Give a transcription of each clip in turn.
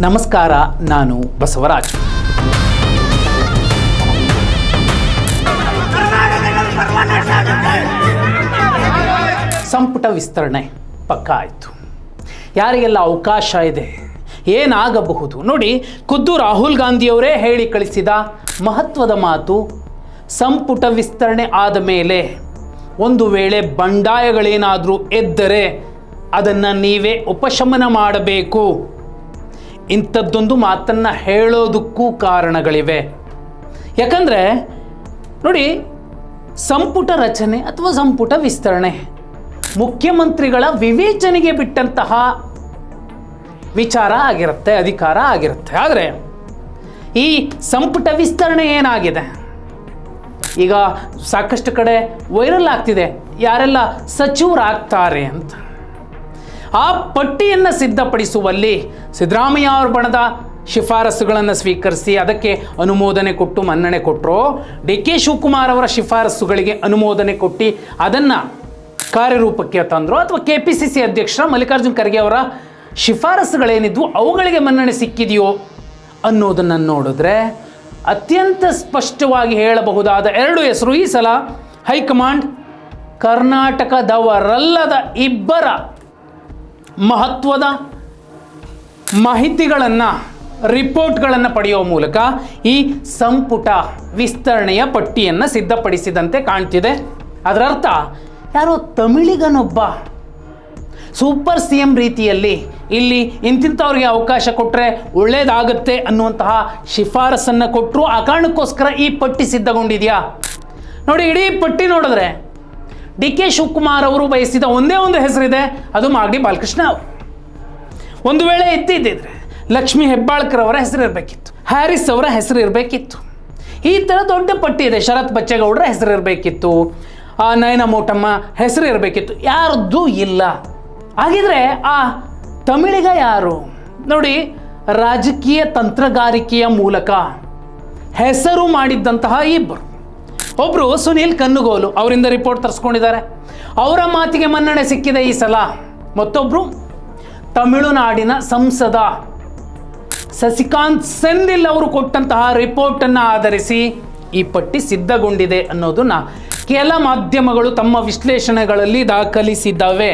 ನಮಸ್ಕಾರ, ನಾನು ಬಸವರಾಜ್. ಸಂಪುಟ ವಿಸ್ತರಣೆ ಪಕ್ಕಾ ಆಯಿತು. ಯಾರಿಗೆಲ್ಲ ಅವಕಾಶ ಇದೆ, ಏನಾಗಬಹುದು ನೋಡಿ. ಖುದ್ದು ರಾಹುಲ್ ಗಾಂಧಿಯವರೇ ಹೇಳಿ ಕಳಿಸಿದ ಮಹತ್ವದ ಮಾತು, ಸಂಪುಟ ವಿಸ್ತರಣೆ ಆದ ಮೇಲೆ ಒಂದು ವೇಳೆ ಬಂಡಾಯಗಳೇನಾದರೂ ಎದ್ದರೆ ಅದನ್ನು ನೀವೇ ಉಪಶಮನ ಮಾಡಬೇಕು. ಇಂಥದ್ದೊಂದು ಮಾತನ್ನು ಹೇಳೋದಕ್ಕೂ ಕಾರಣಗಳಿವೆ. ಯಾಕಂದರೆ ನೋಡಿ, ಸಂಪುಟ ರಚನೆ ಅಥವಾ ಸಂಪುಟ ವಿಸ್ತರಣೆ ಮುಖ್ಯಮಂತ್ರಿಗಳ ವಿವೇಚನೆಗೆ ಬಿಟ್ಟಂತಹ ವಿಚಾರ ಆಗಿರುತ್ತೆ, ಅಧಿಕಾರ ಆಗಿರುತ್ತೆ. ಆದರೆ ಈ ಸಂಪುಟ ವಿಸ್ತರಣೆ ಏನಾಗಿದೆ, ಈಗ ಸಾಕಷ್ಟು ಕಡೆ ವೈರಲ್ ಆಗ್ತಿದೆ, ಯಾರೆಲ್ಲ ಸಚಿವರಾಗ್ತಾರೆ ಅಂತ. ಆ ಪಟ್ಟಿಯನ್ನು ಸಿದ್ಧಪಡಿಸುವಲ್ಲಿ ಸಿದ್ದರಾಮಯ್ಯ ಅವರ ಬಣದ ಶಿಫಾರಸುಗಳನ್ನು ಸ್ವೀಕರಿಸಿ ಅದಕ್ಕೆ ಅನುಮೋದನೆ ಕೊಟ್ಟು ಮನ್ನಣೆ ಕೊಟ್ಟರು, ಡಿ ಕೆ ಶಿವಕುಮಾರ್ ಅವರ ಶಿಫಾರಸುಗಳಿಗೆ ಅನುಮೋದನೆ ಕೊಟ್ಟು ಅದನ್ನು ಕಾರ್ಯರೂಪಕ್ಕೆ ತಂದರು, ಅಥವಾ KPCC ಅಧ್ಯಕ್ಷರ ಮಲ್ಲಿಕಾರ್ಜುನ್ ಖರ್ಗೆ ಅವರ ಶಿಫಾರಸುಗಳೇನಿದ್ವು ಅವುಗಳಿಗೆ ಮನ್ನಣೆ ಸಿಕ್ಕಿದೆಯೋ ಅನ್ನೋದನ್ನು ನೋಡಿದ್ರೆ ಅತ್ಯಂತ ಸ್ಪಷ್ಟವಾಗಿ ಹೇಳಬಹುದಾದ ಎರಡು ಹೆಸರು ಈ ಸಲ ಹೈಕಮಾಂಡ್ ಕರ್ನಾಟಕದವರಲ್ಲದ ಇಬ್ಬರ ಮಹತ್ವದ ಮಾಹಿತಿಗಳನ್ನು, ರಿಪೋರ್ಟ್ಗಳನ್ನು ಪಡೆಯುವ ಮೂಲಕ ಈ ಸಂಪುಟ ವಿಸ್ತರಣೆಯ ಪಟ್ಟಿಯನ್ನು ಸಿದ್ಧಪಡಿಸಿದಂತೆ ಕಾಣ್ತಿದೆ. ಅದರ ಅರ್ಥ ಯಾರೋ ತಮಿಳಿಗನೊಬ್ಬ ಸೂಪರ್ CM ರೀತಿಯಲ್ಲಿ ಇಲ್ಲಿ ಇಂತಿಂಥವ್ರಿಗೆ ಅವಕಾಶ ಕೊಟ್ಟರೆ ಒಳ್ಳೆಯದಾಗುತ್ತೆ ಅನ್ನುವಂತಹ ಶಿಫಾರಸನ್ನು ಕೊಟ್ಟರು. ಆ ಕಾರಣಕ್ಕೋಸ್ಕರ ಈ ಪಟ್ಟಿ ಸಿದ್ಧಗೊಂಡಿದೆಯಾ ನೋಡಿ. ಇಡೀ ಪಟ್ಟಿ ನೋಡಿದ್ರೆ ಡಿ ಕೆ ಶಿವಕುಮಾರ್ ಅವರು ಬಯಸಿದ ಒಂದೇ ಒಂದು ಹೆಸರಿದೆ, ಅದು ಮಾಗಡಿ ಬಾಲಕೃಷ್ಣ ಅವರು. ಒಂದು ವೇಳೆ ಎತ್ತಿದ್ದಿದ್ರೆ ಲಕ್ಷ್ಮೀ ಹೆಬ್ಬಾಳ್ಕರ್ ಅವರ ಹೆಸರು ಇರಬೇಕಿತ್ತು, ಹ್ಯಾರಿಸ್ ಅವರ ಹೆಸರು ಇರಬೇಕಿತ್ತು. ಈ ಥರ ದೊಡ್ಡ ಪಟ್ಟಿ ಇದೆ. ಶರತ್ ಬಚ್ಚೇಗೌಡರ ಹೆಸರು ಇರಬೇಕಿತ್ತು, ನಯನ ಮೋಟಮ್ಮ ಹೆಸರು ಇರಬೇಕಿತ್ತು, ಯಾರ್ದು ಇಲ್ಲ. ಹಾಗಿದ್ರೆ ಆ ತಮಿಳಿಗ ಯಾರು ನೋಡಿ. ರಾಜಕೀಯ ತಂತ್ರಗಾರಿಕೆಯ ಮೂಲಕ ಹೆಸರು ಮಾಡಿದ್ದಂತಹ ಇಬ್ಬರು, ಒಬ್ಬರು ಸುನೀಲ್ ಕನ್ನುಗೋಲು, ಅವರಿಂದ ರಿಪೋರ್ಟ್ ತರಿಸ್ಕೊಂಡಿದ್ದಾರೆ, ಅವರ ಮಾತಿಗೆ ಮನ್ನಣೆ ಸಿಕ್ಕಿದೆ ಈ ಸಲ. ಮತ್ತೊಬ್ಬರು ತಮಿಳುನಾಡಿನ ಸಂಸದ ಸಸಿಕಾಂತ್ ಸೆಂದಿಲ್ ಅವರು ಕೊಟ್ಟಂತಹ ರಿಪೋರ್ಟನ್ನು ಆಧರಿಸಿ ಈ ಪಟ್ಟಿ ಸಿದ್ಧಗೊಂಡಿದೆ ಅನ್ನೋದನ್ನ ಕೆಲ ಮಾಧ್ಯಮಗಳು ತಮ್ಮ ವಿಶ್ಲೇಷಣೆಗಳಲ್ಲಿ ದಾಖಲಿಸಿದ್ದಾವೆ.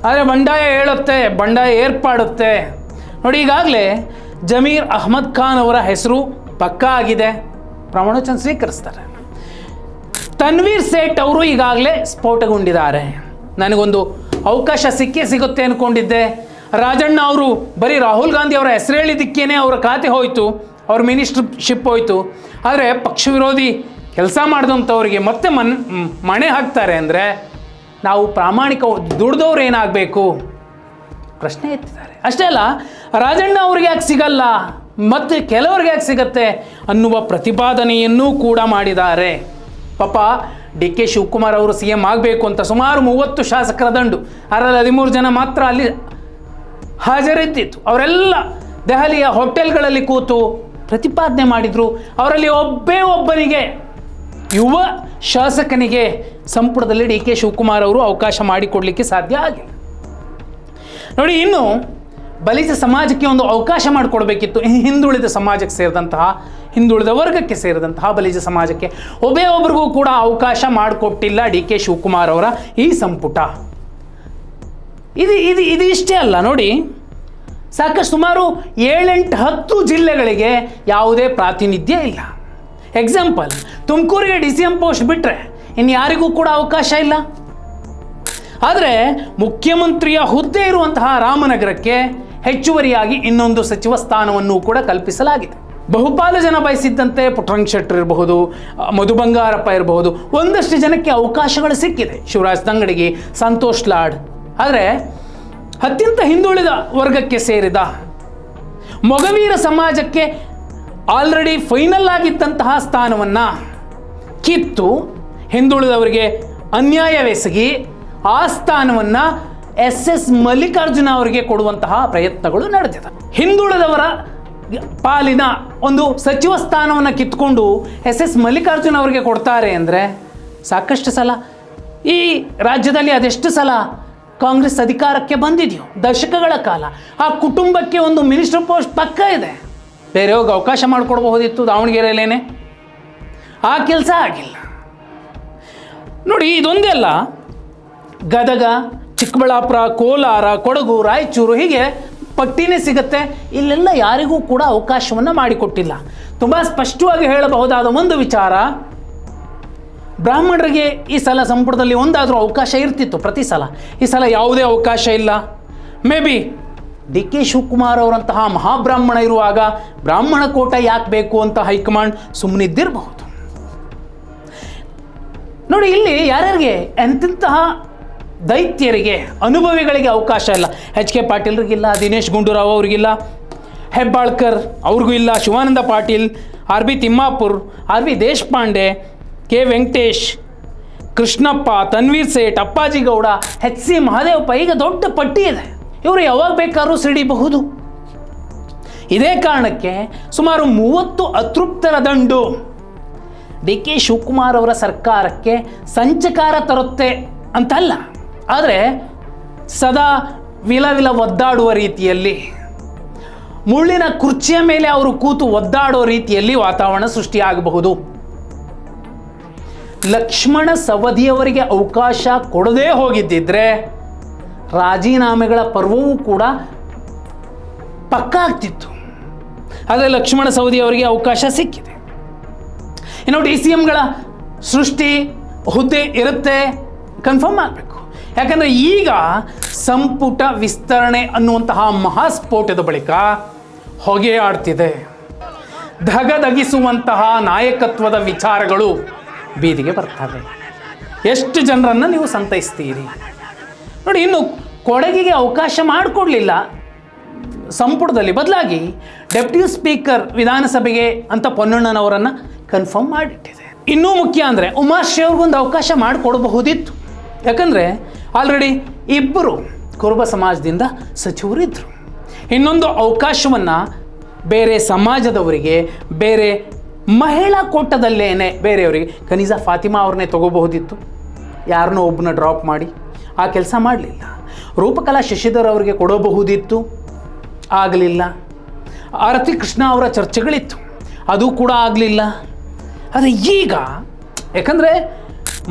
ಆದರೆ ಬಂಡಾಯ ಹೇಳುತ್ತೆ, ಬಂಡಾಯ ಏರ್ಪಾಡುತ್ತೆ ನೋಡಿ. ಈಗಾಗಲೇ ಜಮೀರ್ ಅಹ್ಮದ್ ಖಾನ್ ಅವರ ಹೆಸರು ಪಕ್ಕಾ ಆಗಿದೆ, ಪ್ರಮಾಣವಚನ ಸ್ವೀಕರಿಸ್ತಾರೆ. ತನ್ವೀರ್ ಸೇಠ್ ಅವರು ಈಗಾಗಲೇ ಸ್ಫೋಟಗೊಂಡಿದ್ದಾರೆ. ನನಗೊಂದು ಅವಕಾಶ ಸಿಗುತ್ತೆ ಅಂದ್ಕೊಂಡಿದ್ದೆ. ರಾಜಣ್ಣ ಅವರು ಬರೀ ರಾಹುಲ್ ಗಾಂಧಿ ಅವರ ಹೆಸರು ಹೇಳಿದ್ದಕ್ಕೇನೆ ಅವರ ಖಾತೆ ಹೋಯಿತು, ಅವ್ರ ಮಿನಿಸ್ಟರ್ಶಿಪ್ ಹೋಯಿತು. ಆದರೆ ಪಕ್ಷ ವಿರೋಧಿ ಕೆಲಸ ಮಾಡಿದಂಥವ್ರಿಗೆ ಮತ್ತೆ ಮಣೆ ಹಾಕ್ತಾರೆ ಅಂದರೆ ನಾವು ಪ್ರಾಮಾಣಿಕ ದುಡ್ದವ್ರು ಏನಾಗಬೇಕು ಪ್ರಶ್ನೆ ಎತ್ತಿದ್ದಾರೆ. ಅಷ್ಟೇ ಅಲ್ಲ, ರಾಜಣ್ಣ ಅವ್ರಿಗೆ ಯಾಕೆ ಸಿಗಲ್ಲ ಮತ್ತು ಕೆಲವ್ರಿಗೆ ಯಾಕೆ ಸಿಗತ್ತೆ ಅನ್ನುವ ಪ್ರತಿಪಾದನೆಯನ್ನೂ ಕೂಡ ಮಾಡಿದ್ದಾರೆ. ಪಾಪ ಡಿ ಕೆ ಶಿವಕುಮಾರ್ ಅವರು CM ಆಗಬೇಕು ಅಂತ ಸುಮಾರು 30 ಶಾಸಕರ ದಂಡು, ಅದರಲ್ಲಿ 13 ಜನ ಮಾತ್ರ ಅಲ್ಲಿ ಹಾಜರಿದ್ದಿತ್ತು. ಅವರೆಲ್ಲ ದೆಹಲಿಯ ಹೋಟೆಲ್ಗಳಲ್ಲಿ ಕೂತು ಪ್ರತಿಪಾದನೆ ಮಾಡಿದರು. ಅವರಲ್ಲಿ ಒಬ್ಬನಿಗೆ, ಯುವ ಶಾಸಕನಿಗೆ ಸಂಪುಟದಲ್ಲಿ ಡಿ ಕೆ ಶಿವಕುಮಾರ್ ಅವರು ಅವಕಾಶ ಮಾಡಿಕೊಡಲಿಕ್ಕೆ ಸಾಧ್ಯ ಆಗಿಲ್ಲ ನೋಡಿ. ಇನ್ನು ಬಲಿಜ ಸಮಾಜಕ್ಕೆ ಒಂದು ಅವಕಾಶ ಮಾಡಿಕೊಡ್ಬೇಕಿತ್ತು. ಹಿಂದುಳಿದ ಸಮಾಜಕ್ಕೆ ಸೇರಿದಂತಹ, ಹಿಂದುಳಿದ ವರ್ಗಕ್ಕೆ ಸೇರಿದಂತಹ ಬಲಿಜ ಸಮಾಜಕ್ಕೆ ಒಬ್ಬರಿಗೂ ಕೂಡ ಅವಕಾಶ ಮಾಡಿಕೊಟ್ಟಿಲ್ಲ ಡಿ ಕೆ ಶಿವಕುಮಾರ್ ಅವರ ಈ ಸಂಪುಟ. ಇದು ಇಷ್ಟೇ ಅಲ್ಲ ನೋಡಿ, ಸಾಕಷ್ಟು ಸುಮಾರು 7-8-10 ಜಿಲ್ಲೆಗಳಿಗೆ ಯಾವುದೇ ಪ್ರಾತಿನಿಧ್ಯ ಇಲ್ಲ. ಎಕ್ಸಾಂಪಲ್, ತುಮಕೂರಿಗೆ DCM ಪೋಸ್ಟ್ ಬಿಟ್ಟರೆ ಇನ್ಯಾರಿಗೂ ಕೂಡ ಅವಕಾಶ ಇಲ್ಲ. ಆದರೆ ಮುಖ್ಯಮಂತ್ರಿಯ ಹುದ್ದೆ ಇರುವಂತಹ ರಾಮನಗರಕ್ಕೆ ಹೆಚ್ಚುವರಿಯಾಗಿ ಇನ್ನೊಂದು ಸಚಿವ ಸ್ಥಾನವನ್ನು ಕೂಡ ಕಲ್ಪಿಸಲಾಗಿದೆ. ಬಹುಪಾಲು ಜನ ಬಯಸಿದ್ದಂತೆ ಪುಟ್ಟರಂಗ ಶೆಟ್ಟರ್ ಇರಬಹುದು, ಮಧು ಬಂಗಾರಪ್ಪ ಇರಬಹುದು, ಒಂದಷ್ಟು ಜನಕ್ಕೆ ಅವಕಾಶಗಳು ಸಿಕ್ಕಿದೆ, ಶಿವರಾಜ್ ತಂಗಡಗಿ, ಸಂತೋಷ್ ಲಾಡ್. ಆದರೆ ಅತ್ಯಂತ ಹಿಂದುಳಿದ ವರ್ಗಕ್ಕೆ ಸೇರಿದ ಮೊಗವೀರ ಸಮಾಜಕ್ಕೆ ಆಲ್ರೆಡಿ ಫೈನಲ್ ಆಗಿದ್ದಂತಹ ಸ್ಥಾನವನ್ನು ಕಿತ್ತು ಹಿಂದುಳಿದವರಿಗೆ ಅನ್ಯಾಯವೆಸಗಿ ಆ ಸ್ಥಾನವನ್ನು SS ಮಲ್ಲಿಕಾರ್ಜುನ ಅವರಿಗೆ ಕೊಡುವಂತಹ ಪ್ರಯತ್ನಗಳು ನಡೆದಿದೆ. ಹಿಂದುಳಿದವರ ಪಾಲಿನ ಒಂದು ಸಚಿವ ಸ್ಥಾನವನ್ನು ಕಿತ್ಕೊಂಡು SS ಮಲ್ಲಿಕಾರ್ಜುನ ಅವರಿಗೆ ಕೊಡ್ತಾರೆ ಅಂದರೆ ಸಾಕಷ್ಟು ಸಲ ಈ ರಾಜ್ಯದಲ್ಲಿ ಅದೆಷ್ಟು ಸಲ ಕಾಂಗ್ರೆಸ್ ಅಧಿಕಾರಕ್ಕೆ ಬಂದಿದೆಯೋ ದಶಕಗಳ ಕಾಲ ಆ ಕುಟುಂಬಕ್ಕೆ ಒಂದು ಮಿನಿಸ್ಟರ್ ಪೋಸ್ಟ್ ಪಕ್ಕ ಇದೆ. ಬೇರೆಯವ್ರಿಗೆ ಅವಕಾಶ ಮಾಡಿಕೊಡ್ಬಹುದಿತ್ತು ದಾವಣಗೆರೆಯಲ್ಲೇನೆ, ಆ ಕೆಲಸ ಆಗಿಲ್ಲ. ನೋಡಿ, ಇದೊಂದೇ ಅಲ್ಲ, ಗದಗ, ಚಿಕ್ಕಬಳ್ಳಾಪುರ, ಕೋಲಾರ, ಕೊಡಗು, ರಾಯಚೂರು, ಹೀಗೆ ಪಟ್ಟಿನೇ ಸಿಗುತ್ತೆ. ಇಲ್ಲೆಲ್ಲ ಯಾರಿಗೂ ಕೂಡ ಅವಕಾಶವನ್ನು ಮಾಡಿಕೊಟ್ಟಿಲ್ಲ. ತುಂಬ ಸ್ಪಷ್ಟವಾಗಿ ಹೇಳಬಹುದಾದ ಒಂದು ವಿಚಾರ, ಬ್ರಾಹ್ಮಣರಿಗೆ ಈ ಸಲ ಸಂಪುಟದಲ್ಲಿ ಒಂದಾದರೂ ಅವಕಾಶ ಇರ್ತಿತ್ತು ಪ್ರತಿ ಸಲ. ಈ ಸಲ ಯಾವುದೇ ಅವಕಾಶ ಇಲ್ಲ. May be D K Shivakumar ಅವರಂತಹ ಮಹಾಬ್ರಾಹ್ಮಣ ಇರುವಾಗ ಬ್ರಾಹ್ಮಣ ಕೋಟ ಯಾಕೆ ಬೇಕು ಅಂತ ಹೈಕಮಾಂಡ್ ಸುಮ್ಮನಿದ್ದಿರಬಹುದು. ನೋಡಿ, ಇಲ್ಲಿ ಯಾರ್ಯಾರಿಗೆ ಎಂತೆಂತಹ ದೈತ್ಯರಿಗೆ, ಅನುಭವಿಗಳಿಗೆ ಅವಕಾಶ ಇಲ್ಲ. ಎಚ್ ಕೆ ಪಾಟೀಲ್ರಿಗಿಲ್ಲ, ದಿನೇಶ್ ಗುಂಡೂರಾವ್ ಅವ್ರಿಗಿಲ್ಲ, ಹೆಬ್ಬಾಳ್ಕರ್ ಅವ್ರಿಗೂ ಇಲ್ಲ, Shivananda Patil, R B Timmapur, R V Deshpande, K Venkatesh, Krishnappa, Tanveer Sait, Appaji Gowda, H C Mahadevappa, ಈಗ ದೊಡ್ಡ ಪಟ್ಟಿ ಇದೆ. ಇವರು ಯಾವಾಗ ಬೇಕಾದ್ರೂ ಸಿಡಿಬಹುದು. ಇದೇ ಕಾರಣಕ್ಕೆ ಸುಮಾರು 30 ಅತೃಪ್ತರ ದಂಡು ಡಿ ಕೆ ಶಿವಕುಮಾರ್ ಅವರ ಸರ್ಕಾರಕ್ಕೆ ಸಂಚಕಾರ ತರುತ್ತೆ ಅಂತಲ್ಲ, ಆದರೆ ಸದಾ ವಿಲವಿಲ ಒದ್ದಾಡುವ ರೀತಿಯಲ್ಲಿ, ಮುಳ್ಳಿನ ಕುರ್ಚಿಯ ಮೇಲೆ ಅವರು ಕೂತು ಒದ್ದಾಡೋ ರೀತಿಯಲ್ಲಿ ವಾತಾವರಣ ಸೃಷ್ಟಿಯಾಗಬಹುದು. ಲಕ್ಷ್ಮಣ ಸವದಿಯವರಿಗೆ ಅವಕಾಶ ಕೊಡದೇ ಹೋಗಿದ್ದಿದ್ರೆ ರಾಜೀನಾಮೆಗಳ ಪರ್ವವೂ ಕೂಡ ಪಕ್ಕ ಆಗ್ತಿತ್ತು. ಆದರೆ ಲಕ್ಷ್ಮಣ ಸವದಿ ಅವರಿಗೆ ಅವಕಾಶ ಸಿಕ್ಕಿದೆ. ಇನ್ನು ಡಿ ಸಿ ಎಂಗಳ ಸೃಷ್ಟಿ ಹುದ್ದೆ ಇರುತ್ತೆ, ಕನ್ಫರ್ಮ್ ಆಗಬೇಕು. ಯಾಕಂದರೆ ಈಗ ಸಂಪುಟ ವಿಸ್ತರಣೆ ಅನ್ನುವಂತಹ ಮಹಾಸ್ಫೋಟದ ಬಳಿಕ ಹೊಗೆ ಆಡ್ತಿದೆ. ಧಗಧಗಿಸುವಂತಹ ನಾಯಕತ್ವದ ವಿಚಾರಗಳು ಬೀದಿಗೆ ಬರ್ತವೆ. ಎಷ್ಟು ಜನರನ್ನು ನೀವು ಸಂತೈಸ್ತೀರಿ ನೋಡಿ. ಇನ್ನು ಕೊಡಗಿಗೆ ಅವಕಾಶ ಮಾಡಿಕೊಡ್ಲಿಲ್ಲ ಸಂಪುಟದಲ್ಲಿ, ಬದಲಾಗಿ ಡೆಪ್ಯೂಟಿ ಸ್ಪೀಕರ್ ವಿಧಾನಸಭೆಗೆ ಅಂತ ಪೊನ್ನಣ್ಣನವರನ್ನು ಕನ್ಫರ್ಮ್ ಮಾಡಿಟ್ಟಿದೆ. ಇನ್ನೂ ಮುಖ್ಯ ಅಂದರೆ ಉಮಾಶ್ರೀ ಅವ್ರಿಗೊಂದು ಅವಕಾಶ ಮಾಡಿಕೊಡಬಹುದಿತ್ತು. ಯಾಕಂದರೆ ಆಲ್ರೆಡಿ 2 ಕುರುಬ ಸಮಾಜದಿಂದ ಸಚಿವರಿದ್ದರು. ಇನ್ನೊಂದು ಅವಕಾಶವನ್ನು ಬೇರೆ ಸಮಾಜದವರಿಗೆ, ಬೇರೆ ಮಹಿಳಾ ಕೋಟದಲ್ಲೇನೆ ಬೇರೆಯವರಿಗೆ, ಕನೀಜಾ ಫಾತಿಮಾ ಅವ್ರನ್ನೇ ತಗೋಬಹುದಿತ್ತು. ಯಾರನ್ನೋ ಒಬ್ಬನ ಡ್ರಾಪ್ ಮಾಡಿ ಆ ಕೆಲಸ ಮಾಡಲಿಲ್ಲ. ರೂಪಕಲಾ ಶಶಿಧರ್ ಅವರಿಗೆ ಕೊಡಬಹುದಿತ್ತು, ಆಗಲಿಲ್ಲ. ಆರತಿ ಕೃಷ್ಣ ಅವರ ಚರ್ಚೆಗಳಿತ್ತು, ಅದು ಕೂಡ ಆಗಲಿಲ್ಲ. ಆದರೆ ಈಗ ಯಾಕಂದರೆ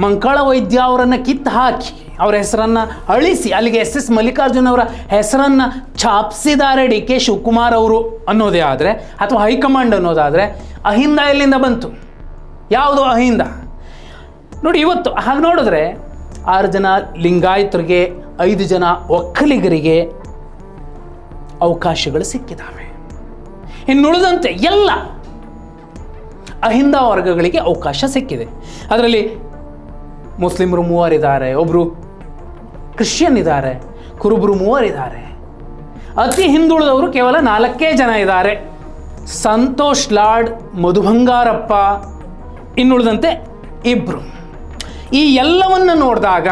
ಮಂಕಾಳ ವೈದ್ಯ ಅವರನ್ನು ಕಿತ್ತು ಹಾಕಿ ಅವರ ಹೆಸರನ್ನು ಅಳಿಸಿ ಅಲ್ಲಿಗೆ ಎಸ್ ಎಸ್ ಮಲ್ಲಿಕಾರ್ಜುನ್ ಅವರ ಹೆಸರನ್ನು ಛಾಪಿಸಿದ್ದಾರೆ ಡಿ ಕೆ ಶಿವಕುಮಾರ್ ಅವರು ಅನ್ನೋದೇ ಆದರೆ, ಅಥವಾ ಹೈಕಮಾಂಡ್ ಅನ್ನೋದಾದರೆ, ಅಹಿಂದ ಎಲ್ಲಿಂದ ಬಂತು? ಯಾವುದು ಅಹಿಂದ? ನೋಡಿ, ಇವತ್ತು ಹಾಗೆ ನೋಡಿದ್ರೆ 6 ಜನ ಲಿಂಗಾಯತರಿಗೆ, 5 ಜನ ಒಕ್ಕಲಿಗರಿಗೆ ಅವಕಾಶಗಳು ಸಿಕ್ಕಿದ್ದಾವೆ. ಇನ್ನುಳಿದಂತೆ ಎಲ್ಲ ಅಹಿಂದ ವರ್ಗಗಳಿಗೆ ಅವಕಾಶ ಸಿಕ್ಕಿದೆ. ಅದರಲ್ಲಿ ಮುಸ್ಲಿಮರು 3 ಇದ್ದಾರೆ, ಒಬ್ಬರು ಕ್ರಿಶ್ಚಿಯನ್ ಇದ್ದಾರೆ, ಕುರುಬರು 3 ಇದ್ದಾರೆ. ಅತಿ ಹಿಂದುಳಿದವರು ಕೇವಲ 4 ಜನ ಇದ್ದಾರೆ. ಸಂತೋಷ್ ಲಾಡ್, ಮಧು ಬಂಗಾರಪ್ಪ, ಇನ್ನುಳಿದಂತೆ 2. ಈ ಎಲ್ಲವನ್ನು ನೋಡಿದಾಗ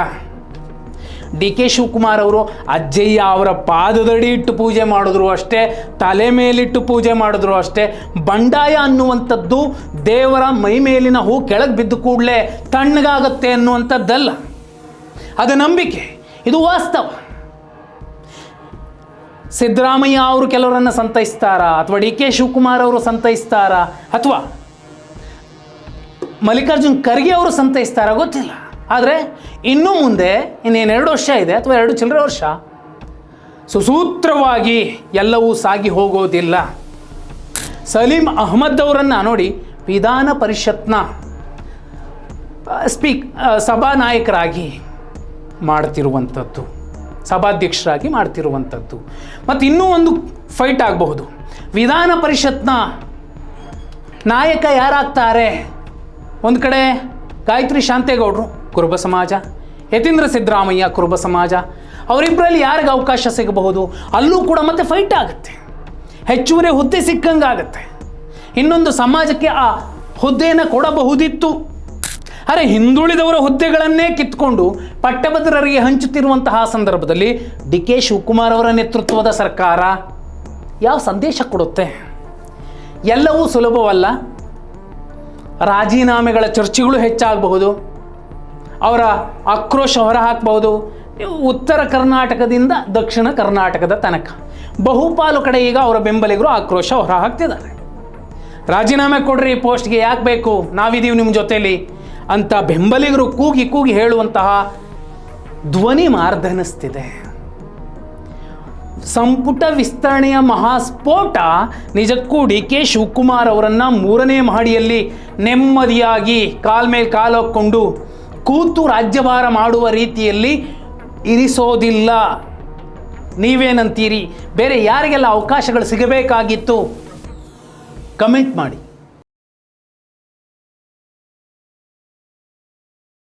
ಡಿ ಕೆ ಶಿವಕುಮಾರ್ ಅವರು ಅಜ್ಜಯ್ಯ ಅವರ ಪಾದದಡಿ ಇಟ್ಟು ಪೂಜೆ ಮಾಡಿದ್ರು ಅಷ್ಟೇ, ತಲೆ ಮೇಲಿಟ್ಟು ಪೂಜೆ ಮಾಡಿದ್ರು ಅಷ್ಟೇ. ಬಂಡಾಯ ಅನ್ನುವಂಥದ್ದು ದೇವರ ಮೈ ಮೇಲಿನ ಹೂ ಕೆಳಗೆ ಬಿದ್ದು ಕೂಡಲೇ ತಣ್ಣಗಾಗತ್ತೆ ಅನ್ನುವಂಥದ್ದಲ್ಲ, ಅದು ನಂಬಿಕೆ, ಇದು ವಾಸ್ತವ. ಸಿದ್ದರಾಮಯ್ಯ ಅವರು ಕೆಲವರನ್ನು ಸಂತೈಸ್ತಾರಾ, ಅಥವಾ ಡಿ ಕೆ ಶಿವಕುಮಾರ್ ಅವರು ಸಂತೈಸ್ತಾರಾ, ಅಥವಾ ಮಲ್ಲಿಕಾರ್ಜುನ್ ಖರ್ಗೆ ಅವರು ಸಂತೈಸ್ತಾರಾ ಗೊತ್ತಿಲ್ಲ. ಆದರೆ ಇನ್ನೂ ಮುಂದೆ ಇನ್ನೇನು 2 ವರ್ಷ ಇದೆ, ಅಥವಾ 2 ಚಿಲ್ಲರೆ ವರ್ಷ, ಸುಸೂತ್ರವಾಗಿ ಎಲ್ಲವೂ ಸಾಗಿ ಹೋಗೋದಿಲ್ಲ. ಸಲೀಂ ಅಹ್ಮದ್ ಅವರನ್ನು ನೋಡಿ, ವಿಧಾನ ಪರಿಷತ್ನ ಸಭಾನಾಯಕರಾಗಿ ಮಾಡ್ತಿರುವಂಥದ್ದು, ಸಭಾಧ್ಯಕ್ಷರಾಗಿ ಮಾಡ್ತಿರುವಂಥದ್ದು. ಮತ್ತು ಇನ್ನೂ ಒಂದು ಫೈಟ್ ಆಗಬಹುದು. ವಿಧಾನ ಪರಿಷತ್ನ ನಾಯಕ ಯಾರಾಗ್ತಾರೆ? ಒಂದು ಕಡೆ ಗಾಯತ್ರಿ ಶಾಂತೇಗೌಡರು, ಕುರುಬ ಸಮಾಜ, ಯತೀಂದ್ರ ಸಿದ್ದರಾಮಯ್ಯ, ಕುರುಬ ಸಮಾಜ. ಅವರಿಬ್ಬರಲ್ಲಿ ಯಾರಿಗೆ ಅವಕಾಶ ಸಿಗಬಹುದು? ಅಲ್ಲೂ ಕೂಡ ಮತ್ತೆ ಫೈಟ್ ಆಗುತ್ತೆ, ಹೆಚ್ಚುವರಿ ಹುದ್ದೆ ಸಿಕ್ಕಂಗಾಗತ್ತೆ. ಇನ್ನೊಂದು ಸಮಾಜಕ್ಕೆ ಆ ಹುದ್ದೆಯನ್ನು ಕೊಡಬಹುದಿತ್ತು. ಅರೆ, ಹಿಂದುಳಿದವರ ಹುದ್ದೆಗಳನ್ನೇ ಕಿತ್ಕೊಂಡು ಪಟ್ಟಭದ್ರರಿಗೆ ಹಂಚುತ್ತಿರುವಂತಹ ಸಂದರ್ಭದಲ್ಲಿ ಡಿ ಕೆ ಶಿವಕುಮಾರ್ ಅವರ ನೇತೃತ್ವದ ಸರ್ಕಾರ ಯಾವ ಸಂದೇಶ ಕೊಡುತ್ತೆ? ಎಲ್ಲವೂ ಸುಲಭವಲ್ಲ. ರಾಜೀನಾಮೆಗಳ ಚರ್ಚೆಗಳು ಹೆಚ್ಚಾಗಬಹುದು, ಅವರ ಆಕ್ರೋಶ ಹೊರಹಾಕಬಹುದು. ಉತ್ತರ ಕರ್ನಾಟಕದಿಂದ ದಕ್ಷಿಣ ಕರ್ನಾಟಕದ ತನಕ ಬಹುಪಾಲು ಕಡೆ ಈಗ ಅವರ ಬೆಂಬಲಿಗರು ಆಕ್ರೋಶ ಹೊರಹಾಕ್ತಿದ್ದಾರೆ. ರಾಜೀನಾಮೆ ಕೊಡ್ರಿ, ಪೋಸ್ಟ್ಗೆ ಯಾಕೆ ಬೇಕು, ನಾವಿದ್ದೀವಿ ನಿಮ್ಮ ಜೊತೆಲಿ ಅಂತ ಬೆಂಬಲಿಗರು ಕೂಗಿ ಕೂಗಿ ಹೇಳುವಂತಹ ಧ್ವನಿ ಮಾರ್ಧನಿಸ್ತಿದೆ. ಸಂಪುಟ ವಿಸ್ತರಣೆಯ ಮಹಾಸ್ಫೋಟ ನಿಜಕ್ಕೂ ಡಿ ಕೆ ಶಿವಕುಮಾರ್ ಅವರನ್ನು 3ನೇ ಮಹಡಿಯಲ್ಲಿ ನೆಮ್ಮದಿಯಾಗಿ ಕಾಲ್ಮೇಲೆ ಕಾಲು ಹಾಕ್ಕೊಂಡು ಕೂತು ರಾಜ್ಯಭಾರ ಮಾಡುವ ರೀತಿಯಲ್ಲಿ ಇರಿಸೋದಿಲ್ಲ. ನೀವೇನಂತೀರಿ? ಬೇರೆ ಯಾರಿಗೆಲ್ಲ ಅವಕಾಶಗಳು ಸಿಗಬೇಕಾಗಿತ್ತು? ಕಮೆಂಟ್ ಮಾಡಿ.